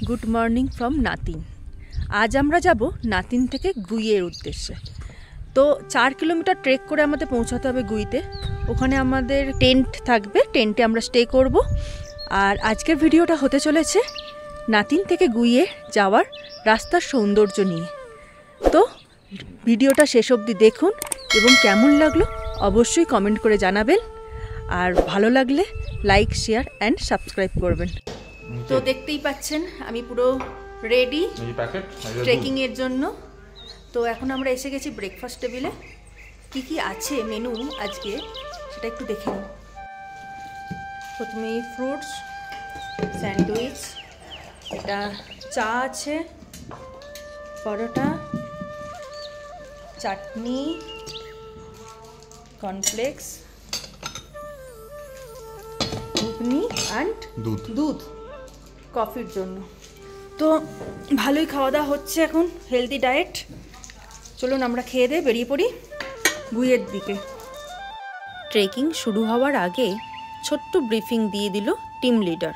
Good morning from নাতিন। আজ আমরা যাব নাতিন থেকে গুইয়ের উদ্দেশ্যে। তো 4 কিলোমিটার ট্রেক করে আমাদের পৌঁছাতে হবে গুইতে। ওখানে আমাদের টেন্ট থাকবে, টেন্টে আমরা স্টে করব। আর আজকের ভিডিওটা হতে চলেছে নাতিন থেকে গুইয়ে যাওয়ার রাস্তার সৌন্দর্য নিয়ে। তো ভিডিওটা শেষ অবধি দেখুন এবং কেমন লাগলো অবশ্যই কমেন্ট করে জানাবেন। আর ভালো লাগলে লাইক, শেয়ার অ্যান্ড সাবস্ক্রাইব করবেন। তো দেখতেই পাচ্ছেন আমি পুরো রেডি ট্রেকিংয়ের জন্য। তো এখন আমরা এসে গেছি ব্রেকফাস্ট টেবিলে। কি কি আছে মেনু আজকে সেটা একটু দেখে নিন। প্রথমেই ফ্রুটস, স্যান্ডউইচ, এটা চা আছে, পরোটা, চাটনি, কর্নফ্লেক্স, ঘুগনি অ্যান্ড দুধ কফির জন্য। তো ভালোই খাওয়া দাওয়া হচ্ছে এখন, হেলদি ডায়েট। চলুন আমরা খেয়ে দিয়ে বেরিয়ে পড়ি গুইয়ের দিকে। ট্রেকিং শুরু হওয়ার আগে ছোট্ট ব্রিফিং দিয়ে দিল टीम लीडर।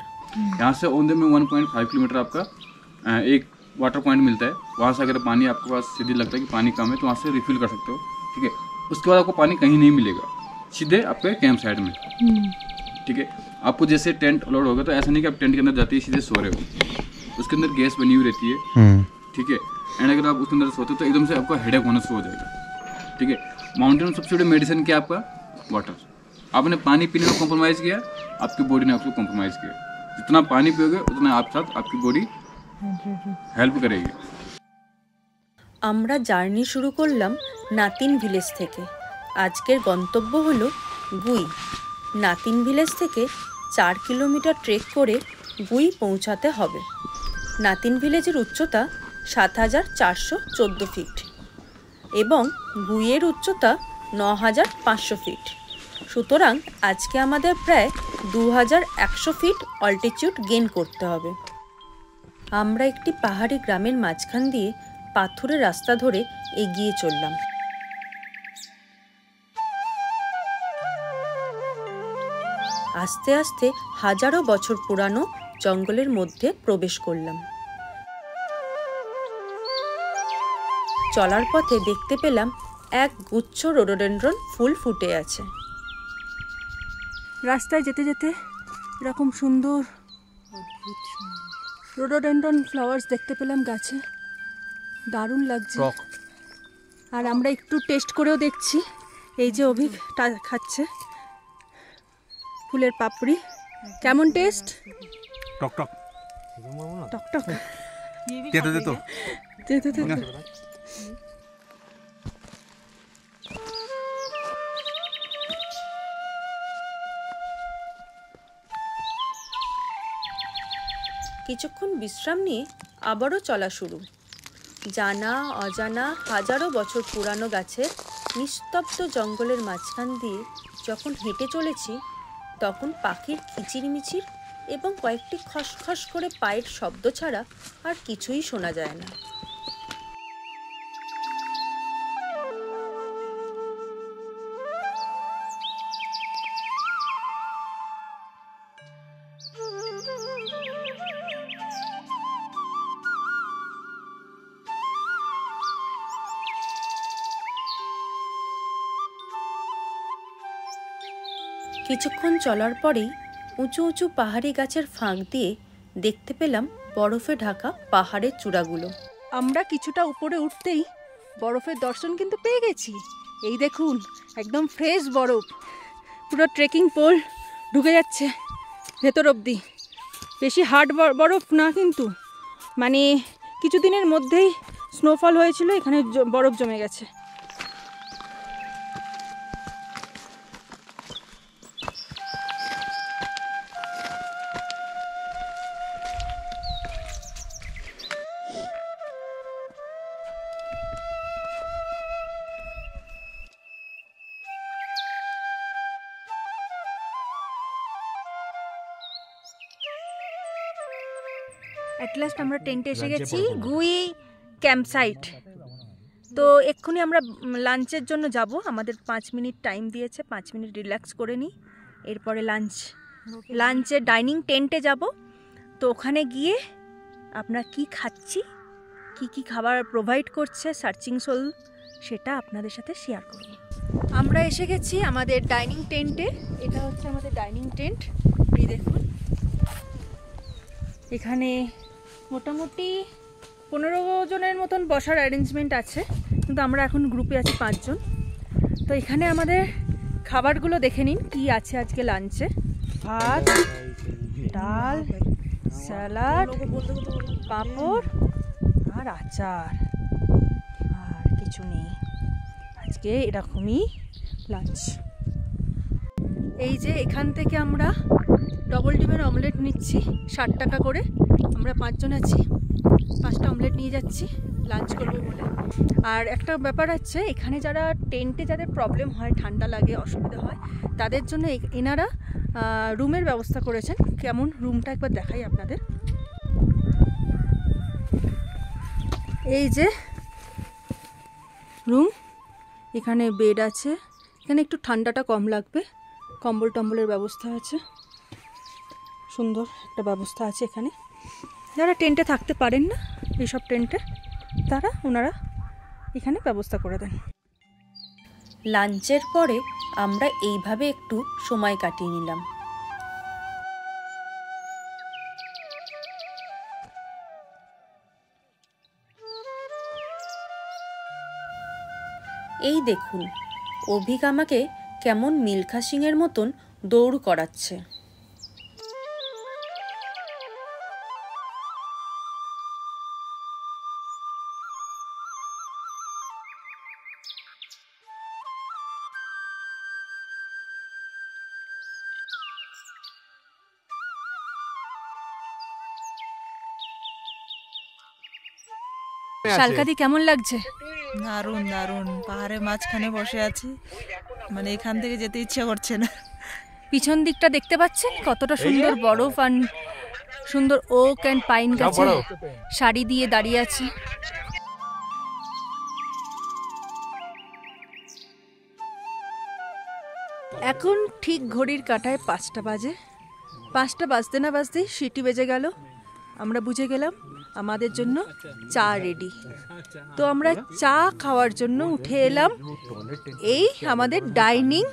यहाँ से ओंदे में 1.5 किलोमीटर आपका एक वाटर पॉइंट मिलता है। वहाँ से अगर पानी आपके पास सीधे लगता है कि पानी कम है तो वहाँ से रिफिल कर सकते हो, ठीक है। उसके बाद आपको पानी कहीं नहीं मिलेगा, सीधे आपके कैंप साइड में, ठीक है। आपको जैसे टेंट अलाउड होगा तो ऐसा नहीं कि आप टेंट के अंदर जाते ही सीधे सो रहे हो, उसके अंदर गैस बनी हुई रहती है, ठीक है। एंड अगर आप उसके अंदर सोते हो तो एकदम से आपका हेडेक होना शुरू हो जाएगा, ठीक है। माउंटेन में सबसे बड़ी मेडिसिन क्या है आपका? वाटर। आपने पानी पीने में कॉम्प्रोमाइज़ किया, आपकी बॉडी ने आपको कॉम्प्रोमाइज़ किया। जितना पानी पियोगे उतना आप साथ आपकी बॉडी हेल्प करेगी। আমরা জার্নি শুরু করলাম নাতিন ভিলেজ থেকে। আজকের গন্তব্য হলো গুই। নাতিন ভিলেজ থেকে 4 কিলোমিটার ট্রেক করে গুই পৌঁছাতে হবে। নাতিন ভিলেজের উচ্চতা 7414 ফিট এবং গুইয়ের উচ্চতা 9500 ফিট। সুতরাং আজকে আমাদের প্রায় 2100 ফিট অল্টিটিউড গেইন করতে হবে। আমরা একটি পাহাড়ি গ্রামের মাঝখান দিয়ে পাথুরে রাস্তা ধরে এগিয়ে চললাম। আস্তে আস্তে হাজারো বছর পুরানো জঙ্গলের মধ্যে প্রবেশ করলাম। চলার পথে দেখতে পেলাম এক গুচ্ছ রোডোডেনড্রন ফুল ফুটে আছে। রাস্তায় যেতে যেতে এরকম সুন্দর রোডোডেনড্রন ফ্লাওয়ার্স দেখতে পেলাম গাছে, দারুণ লাগছে। আর আমরা একটু টেস্ট করেও দেখছি। এই যে অভিক খাচ্ছে ফুলের পাপড়ি, কেমন টেস্ট? টক টক টক টক তেতো তেতো তেতো তেতো। কিছুক্ষণ বিশ্রাম নিয়ে আবারও চলা শুরু। জানা অজানা হাজারো বছর পুরানো গাছের নিস্তব্ধ জঙ্গলের মাঝখান দিয়ে যখন হেঁটে চলেছি তখন পাখির কিচিরমিচির এবং কয়েকটি খসখস করে পায়ের শব্দ ছাড়া আর কিছুই শোনা যায় না। কিছুক্ষণ চলার পরেই উঁচু উঁচু পাহাড়ি গাছের ফাঁক দিয়ে দেখতে পেলাম বরফে ঢাকা পাহাড়ের চূড়াগুলো। আমরা কিছুটা উপরে উঠতেই বরফের দর্শন কিন্তু পেয়ে গেছি। এই দেখুন একদম ফ্রেশ বরফ, পুরো ট্রেকিং পোল ঢুকে যাচ্ছে ভেতর অবধি। বেশি হার্ড বরফ না, কিন্তু মানে কিছুদিনের মধ্যেই স্নোফল হয়েছিল, এখানে বরফ জমে গেছে। অ্যাট লাস্ট আমরা টেন্টে এসে গেছি গুই ক্যাম্প সাইট। তো এক্ষুনি আমরা লাঞ্চের জন্য যাব। আমাদের 5 মিনিট টাইম দিয়েছে, 5 মিনিট রিল্যাক্স করে নিই, এরপরে লাঞ্চের ডাইনিং টেন্টে যাব। তো ওখানে গিয়ে আমরা কি খাচ্ছি, কি খাবার প্রোভাইড করছে সার্চিং সোল, সেটা আপনাদের সাথে শেয়ার করব। আমরা এসে গেছি আমাদের ডাইনিং টেন্টে। এটা হচ্ছে আমাদের ডাইনিং টেন্ট। এই দেখুন, এখানে মোটামুটি 15 জনের মতন বসার অ্যারেঞ্জমেন্ট আছে, কিন্তু আমরা এখন গ্রুপে আছি 5 জন। তো এখানে আমাদের খাবারগুলো দেখে নিন কি আছে আজকে লাঞ্চে। ভাত, ডাল, স্যালাড, পাঁপড় আর আচার, আর কিছু নেই আজকে, এরকমই লাঞ্চ। এই যে এখান থেকে আমরা ডবল ডিমের অমলেট নিচ্ছি 60 টাকা করে। আমরা 5 জন আছি, 5টা অমলেট নিয়ে যাচ্ছি লাঞ্চ করবো বলে। আর একটা ব্যাপার আছে, এখানে যারা টেন্টে যাদের প্রবলেম হয়, ঠান্ডা লাগে, অসুবিধা হয়, তাদের জন্য এনারা রুমের ব্যবস্থা করেছেন। কেমন রুমটা একবার দেখাই আপনাদের। এই যে রুম, এখানে বেড আছে, এখানে একটু ঠান্ডাটা কম লাগবে, কম্বল টম্বলের ব্যবস্থা আছে, সুন্দর একটা ব্যবস্থা আছে এখানে। যারা টেন্টে থাকতে পারেন না, এইসব টেন্টে, ওনারা এখানে ব্যবস্থা করে দেন। লাঞ্চের পরে আমরা এইভাবে একটু সময় কাটিয়ে নিলাম। এই দেখুন, অভিক আমাকে কেমন মিলখা সিংয়ের মতন দৌড় করাচ্ছে। শালকাদি কেমন লাগছে? দারুণ দারুণ, পাহাড়ের মাঝখানে বসে আছি, মানে এখান থেকে যেতে ইচ্ছা করছে না। পিছন দিকটা দেখতে পাচ্ছেন কতটা সুন্দর বরফ আর সুন্দর ওক অ্যান্ড পাইন গাছে সারি দিয়ে দাঁড়িয়ে আছে। এখন ঠিক ঘড়ির কাঁটায় 5টা বাজে। 5টা বাজতে না বাজতেই সিটি বেজে গেল। আমরা বুঝে গেলাম আমাদের জন্য চা রেডি। তো আমরা চা খাওয়ার জন্য উঠে এলাম এই আমাদের ডাইনিং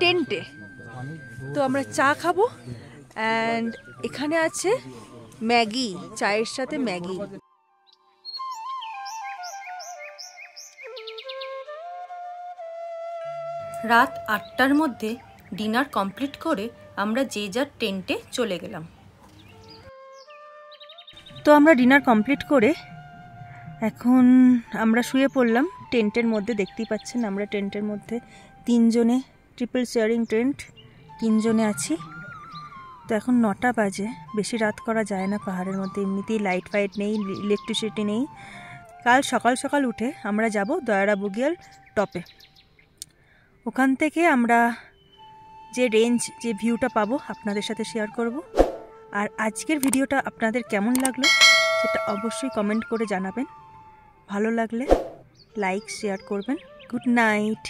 টেন্টে। তো আমরা চা খাবো, অ্যান্ড এখানে আছে ম্যাগি, চায়ের সাথে ম্যাগি। রাত 8টার মধ্যে ডিনার কমপ্লিট করে আমরা যে যার টেন্টে চলে গেলাম। তো আমরা ডিনার কমপ্লিট করে এখন আমরা শুয়ে পড়লাম টেন্টের মধ্যে। দেখতেই পাচ্ছেন আমরা টেন্টের মধ্যে 3 জনে, ট্রিপল শেয়ারিং টেন্ট, 3 জনে আছি। তো এখন 9টা বাজে, বেশি রাত করা যায় না পাহাড়ের মধ্যে, এমনিতেই লাইট ফাইট নেই, ইলেকট্রিসিটি নেই। কাল সকাল সকাল উঠে আমরা যাব দয়ারা বুগিয়াল টপে। ওখান থেকে আমরা যে রেঞ্জ, যে ভিউটা পাবো আপনাদের সাথে শেয়ার করব। আর আজকের ভিডিওটা আপনাদের কেমন লাগলো সেটা অবশ্যই কমেন্ট করে জানাবেন। ভালো লাগলে লাইক শেয়ার করবেন। Good night.